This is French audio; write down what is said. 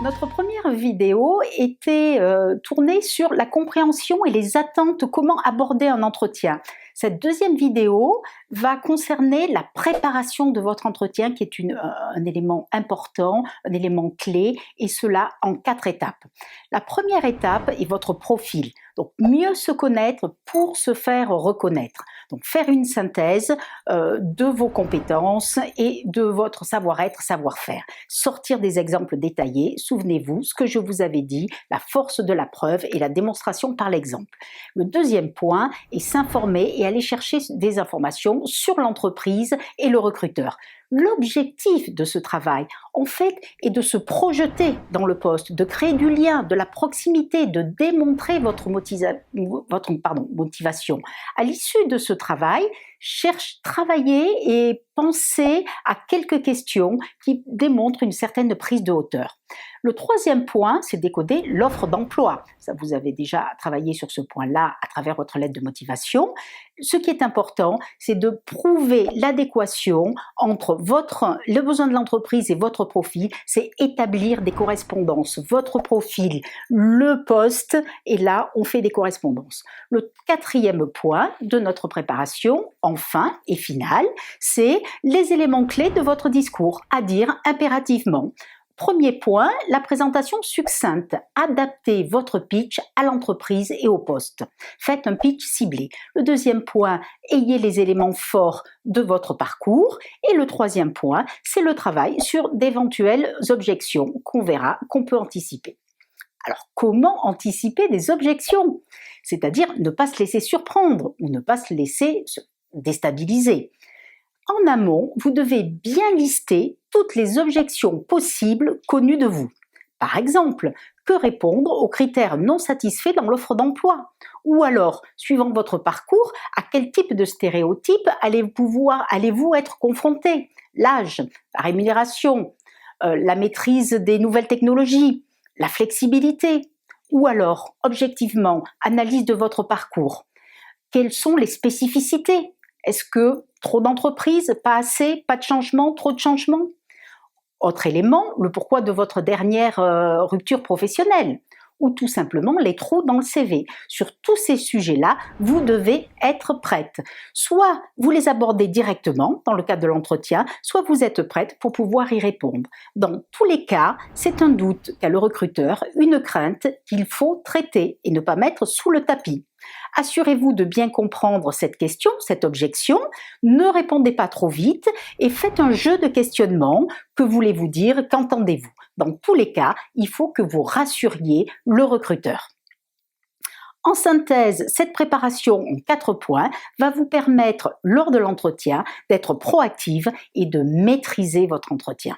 Notre première vidéo était tournée sur la compréhension et les attentes, comment aborder un entretien. Cette deuxième vidéo va concerner la préparation de votre entretien, qui est un élément important, un élément clé, et cela en 4 étapes. La première étape est votre profil. Donc, mieux se connaître pour se faire reconnaître. Donc, faire une synthèse de vos compétences et de votre savoir-être, savoir-faire. Sortir des exemples détaillés. Souvenez-vous, ce que je vous avais dit, la force de la preuve et la démonstration par l'exemple. Le deuxième point est s'informer et aller chercher des informations sur l'entreprise et le recruteur. L'objectif de ce travail, en fait, est de se projeter dans le poste, de créer du lien, de la proximité, de démontrer votre motivation. À l'issue de ce travail, travailler et penser à quelques questions qui démontrent une certaine prise de hauteur. Le troisième point, c'est décoder l'offre d'emploi. Ça, vous avez déjà travaillé sur ce point-là à travers votre lettre de motivation. Ce qui est important, c'est de prouver l'adéquation entre le besoin de l'entreprise et votre profil. C'est établir des correspondances. Votre profil, le poste, et là, on fait des correspondances. Le quatrième point de notre préparation, enfin et final, c'est les éléments clés de votre discours, à dire impérativement. Premier point, la présentation succincte. Adaptez votre pitch à l'entreprise et au poste. Faites un pitch ciblé. Le deuxième point, ayez les éléments forts de votre parcours. Et le troisième point, c'est le travail sur d'éventuelles objections qu'on verra, qu'on peut anticiper. Alors, comment anticiper des objections? C'est-à-dire ne pas se laisser surprendre ou ne pas se laisser déstabiliser. En amont, vous devez bien lister toutes les objections possibles connues de vous. Par exemple, que répondre aux critères non satisfaits dans l'offre d'emploi? Ou alors, suivant votre parcours, à quel type de stéréotypes allez-vous être confronté? L'âge, la rémunération, la maîtrise des nouvelles technologies, la flexibilité. Ou alors, objectivement, analyse de votre parcours. Quelles sont les spécificités? Est-ce que trop d'entreprises, pas assez, pas de changement, trop de changements? Autre élément, le pourquoi de votre dernière rupture professionnelle, ou tout simplement les trous dans le CV. Sur tous ces sujets-là, vous devez être prête. Soit vous les abordez directement dans le cadre de l'entretien, soit vous êtes prête pour pouvoir y répondre. Dans tous les cas, c'est un doute qu'a le recruteur, une crainte qu'il faut traiter et ne pas mettre sous le tapis. Assurez-vous de bien comprendre cette question, cette objection, ne répondez pas trop vite et faites un jeu de questionnement. Que voulez-vous dire? Qu'entendez-vous? Dans tous les cas, il faut que vous rassuriez le recruteur. En synthèse, cette préparation en 4 points va vous permettre, lors de l'entretien, d'être proactive et de maîtriser votre entretien.